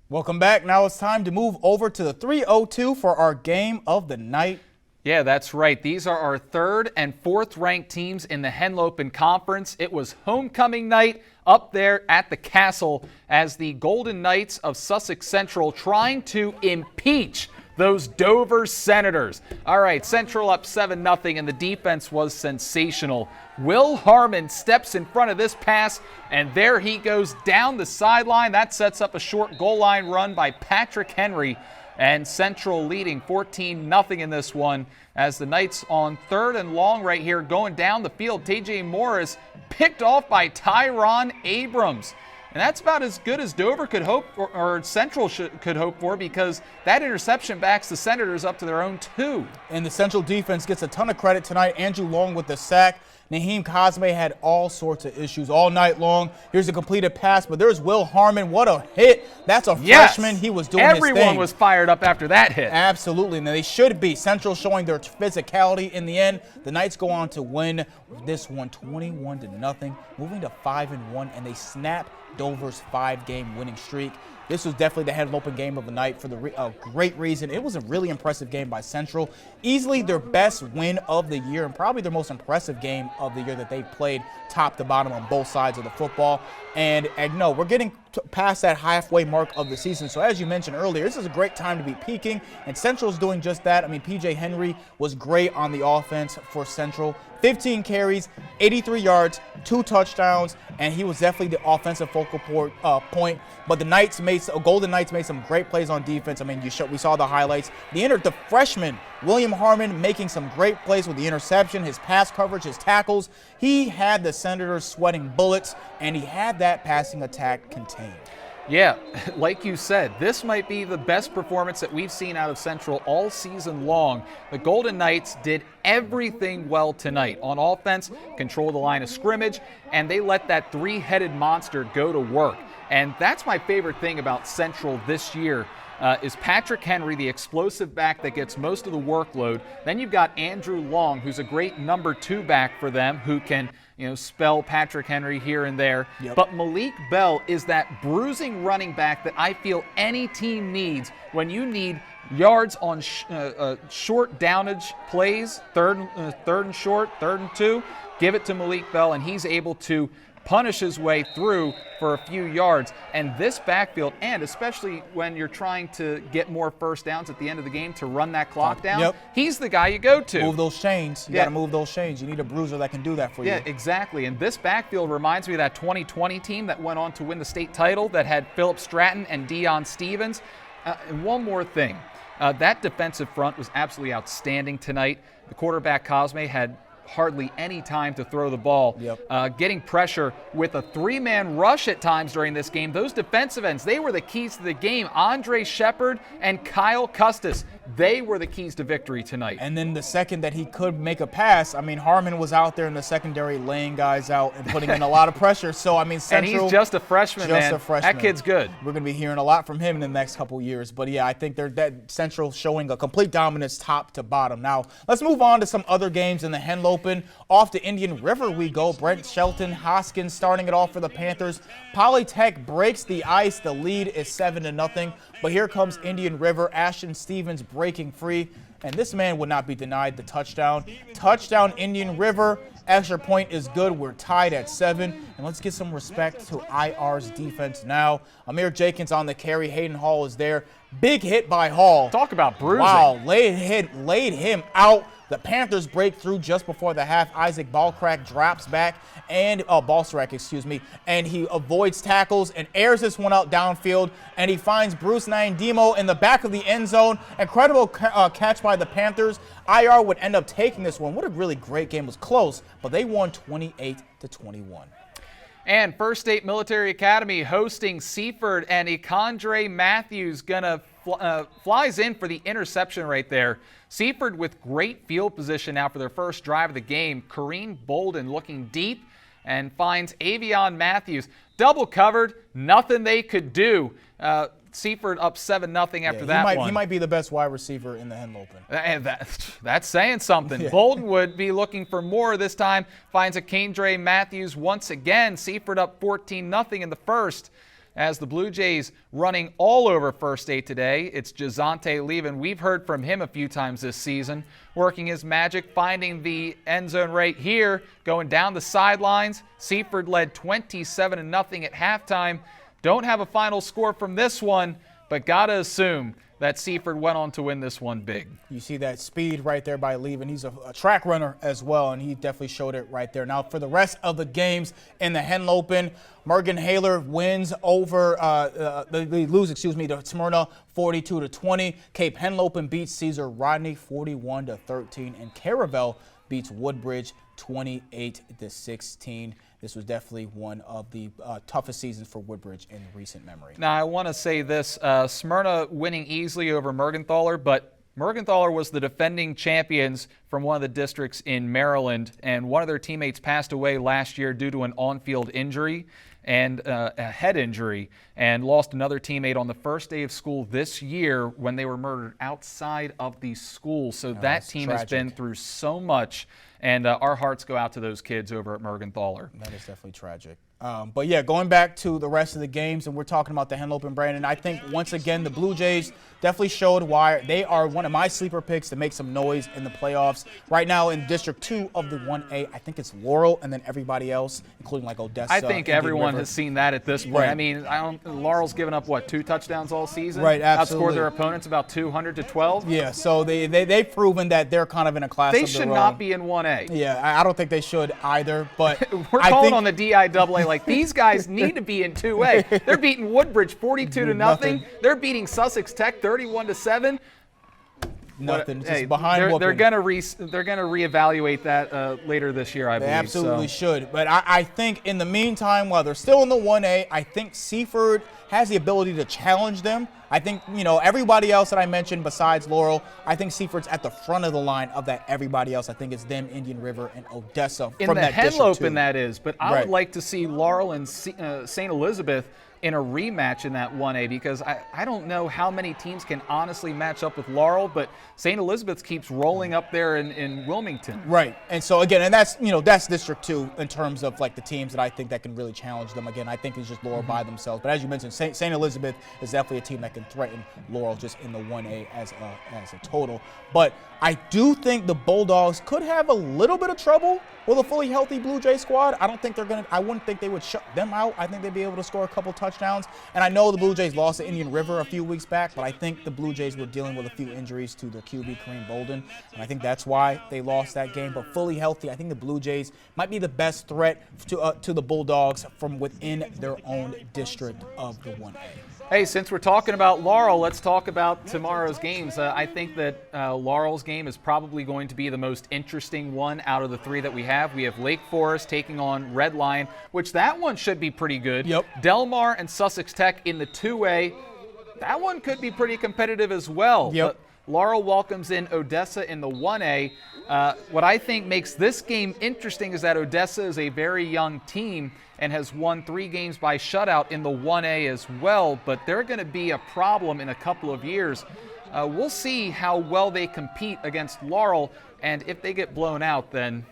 Welcome back. Now it's time to move over to the 302 for our game of the night. Yeah, that's right. These are our third and fourth ranked teams in the Henlopen Conference. It was homecoming night up there at the Castle as the Golden Knights of Sussex Central trying to impeach those Dover Senators. All right, Central up 7-0, and the defense was sensational. Will Harmon steps in front of this pass, and there he goes down the sideline. That sets up a short goal line run by Patrick Henry, and Central leading 14-0 in this one as the Knights on third and long right here going down the field. TJ Morris picked off by Tyron Abrams. And that's about as good as Dover could hope for, or Central could hope for, because that interception backs the Senators up to their own 2. And the Central defense gets a ton of credit tonight. Andrew Long with the sack. Naheem Cosme had all sorts of issues all night long. Here's a completed pass, but there's Will Harmon. What a hit. That's a freshman. He was doing his thing. Everyone was fired up after that hit. Absolutely, and they should be. Central showing their physicality in the end. The Knights go on to win this one 21-0, moving to 5-1, and they snap Dover's 5-game winning streak. This was definitely the Henlopen game of the night for the great reason. It was a really impressive game by Central. Easily their best win of the year and probably their most impressive game of the year that they've played top to bottom on both sides of the football. And no, we're getting past that halfway mark of the season. So as you mentioned earlier, this is a great time to be peaking, and Central's doing just that. I mean, PJ Henry was great on the offense for Central. 15 carries, 83 yards, 2 touchdowns, and he was definitely the offensive focal point. But the Golden Knights made some great plays on defense. I mean, we saw the highlights. The freshman, William Harmon, making some great plays with the interception, his pass coverage, his tackles. He had the Senators sweating bullets, and he had that passing attack contained. Yeah, like you said, this might be the best performance that we've seen out of Central all season long. The Golden Knights did everything well tonight. On offense, control the line of scrimmage, and they let that three-headed monster go to work. And that's my favorite thing about Central this year. Is Patrick Henry, the explosive back that gets most of the workload. Then you've got Andrew Long, who's a great number 2 back for them, who can, spell Patrick Henry here and there. Yep. But Malik Bell is that bruising running back that I feel any team needs when you need yards on short downage plays, third and short, 3rd and 2. Give it to Malik Bell, and he's able to punish his way through for a few yards. And this backfield, and especially when you're trying to get more first downs at the end of the game to run that clock down, Yep. He's the guy you go to. Move those chains. You got to move those chains. You need a bruiser that can do that for you. Yeah, exactly. And this backfield reminds me of that 2020 team that went on to win the state title that had Philip Stratton and Deion Stevens. And one more thing. That defensive front was absolutely outstanding tonight. The quarterback, Cosme, had hardly any time to throw the ball. Yep. Getting pressure with a 3-man rush at times during this game. Those defensive ends, they were the keys to the game. Andre Shepard and Kyle Custis, they were the keys to victory tonight. And then the second that he could make a pass, I mean, Harmon was out there in the secondary laying guys out and putting in a lot of pressure. So, I mean, Central. And he's just a freshman, man. A freshman. That kid's good. We're going to be hearing a lot from him in the next couple years. But, yeah, I think that Central showing a complete dominance top to bottom. Now, let's move on to some other games in the Henlopen. Off to Indian River we go. Brent Shelton Hoskins starting it off for the Panthers. Polytech breaks the ice. The lead is 7-0. But here comes Indian River. Ashton Stevens breaking free. And this man would not be denied the touchdown. Touchdown, Indian River. Extra point is good. We're tied at 7. And let's get some respect to IR's defense now. Amir Jenkins on the carry. Hayden Hall is there. Big hit by Hall. Talk about bruising. Wow, laid him out. The Panthers break through just before the half. Isaac Balcrack drops back and and he avoids tackles and airs this one out downfield, and he finds Bruce Nyandimo in the back of the end zone. Incredible catch by the Panthers. IR would end up taking this one. What a really great game. It was close, but they won 28-21. And First State Military Academy hosting Seaford, and Ekandre Matthews flies in for the interception right there. Seaford with great field position now for their first drive of the game. Kareem Bolden looking deep and finds Avion Matthews. Double covered, nothing they could do. Seaford up 7-0 after that one. He might be the best wide receiver in the Henlopen. And that's saying something. Yeah. Bolden would be looking for more this time. Finds Ekandre Matthews once again. Seaford up 14-0 in the first. as the Blue Jays running all over first 8 today. It's Jazante Levin. We've heard from him a few times this season, working his magic, finding the end zone right here, going down the sidelines. Seaford led 27-0 at halftime. Don't have a final score from this one, but gotta assume that Seaford went on to win this one big. You see that speed right there by Levin. He's a track runner as well, and he definitely showed it right there. Now, for the rest of the games in the Henlopen, Morgan-Haler wins over, they lose to Smyrna 42-20. Cape Henlopen beats Cesar Rodney 41-13, and Caravel beats Woodbridge 28-16. This was definitely one of the toughest seasons for Woodbridge in recent memory. Now, I want to say this, Smyrna winning easily over Mergenthaler, but Mergenthaler was the defending champions from one of the districts in Maryland, and one of their teammates passed away last year due to an on-field injury and a head injury, and lost another teammate on the first day of school this year when they were murdered outside of the school. So that team has been through so much, and our hearts go out to those kids over at Mergenthaler. That is definitely tragic. But yeah, going back to the rest of the games, and we're talking about the Henlopen, Brandon, I think once again the Blue Jays definitely showed why they are one of my sleeper picks to make some noise in the playoffs. Right now in District 2 of the 1A, I think it's Laurel and then everybody else, including like Odessa. I think everyone River has seen that at this point. Right. I mean, Laurel's given up, what, 2 touchdowns all season? Right, absolutely. Outscored their opponents about 200-12. Yeah, so they've proven that they're kind of in a class of their own. They should not be in 1A. Yeah, I don't think they should either, but we're calling on the DIAA like these guys need to be in 2A. They're beating Woodbridge 42-0. They're beating Sussex Tech 31-7. Nothing. Hey, behind they're gonna reevaluate that later this year, I believe. They absolutely should. But I think in the meantime, while they're still in the 1A, I think Seaford has the ability to challenge them. I think, everybody else that I mentioned besides Laurel, I think Seaford's at the front of the line of that everybody else. I think it's them, Indian River, and Odessa in from the that Henlopen, that is. But I would like to see Laurel and St. Elizabeth in a rematch in that 1A, because I don't know how many teams can honestly match up with Laurel, but St. Elizabeth keeps rolling up there in Wilmington. Right. And so again, and that's District 2 in terms of like the teams that I think that can really challenge them. Again, I think it's just Laurel by themselves. But as you mentioned, St. Elizabeth is definitely a team that can threaten Laurel just in the 1A as a total. But I do think the Bulldogs could have a little bit of trouble with a fully healthy Blue Jay squad. I wouldn't think they would shut them out. I think they'd be able to score a couple touchdowns. And I know the Blue Jays lost to Indian River a few weeks back, but I think the Blue Jays were dealing with a few injuries to their QB, Kareem Bolden. And I think that's why they lost that game. But fully healthy, I think the Blue Jays might be the best threat to the Bulldogs from within their own district of the 1A. Hey, since we're talking about Laurel, let's talk about tomorrow's games. I think that Laurel's game is probably going to be the most interesting one out of the 3 that we have. We have Lake Forest taking on Red Lion, which that one should be pretty good. Yep. Delmar and Sussex Tech in the 2A. That one could be pretty competitive as well. Yep. Laurel welcomes in Odessa in the 1A. What I think makes this game interesting is that Odessa is a very young team and has won 3 games by shutout in the 1A as well, but they're going to be a problem in a couple of years. We'll see how well they compete against Laurel, and if they get blown out, then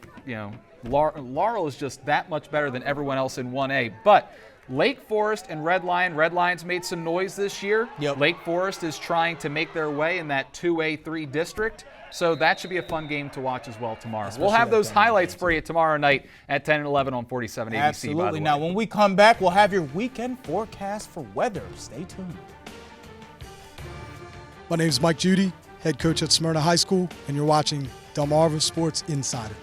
Laurel is just that much better than everyone else in 1A. But Lake Forest and Red Lion's made some noise this year. Yep. Lake Forest is trying to make their way in that 2A3 district. So that should be a fun game to watch as well tomorrow. We'll have those highlights for you tomorrow night at 10 and 11 on 47 ABC. Absolutely. Now, when we come back, we'll have your weekend forecast for weather. Stay tuned. My name is Mike Judy, head coach at Smyrna High School, and you're watching Delmarva Sports Insider.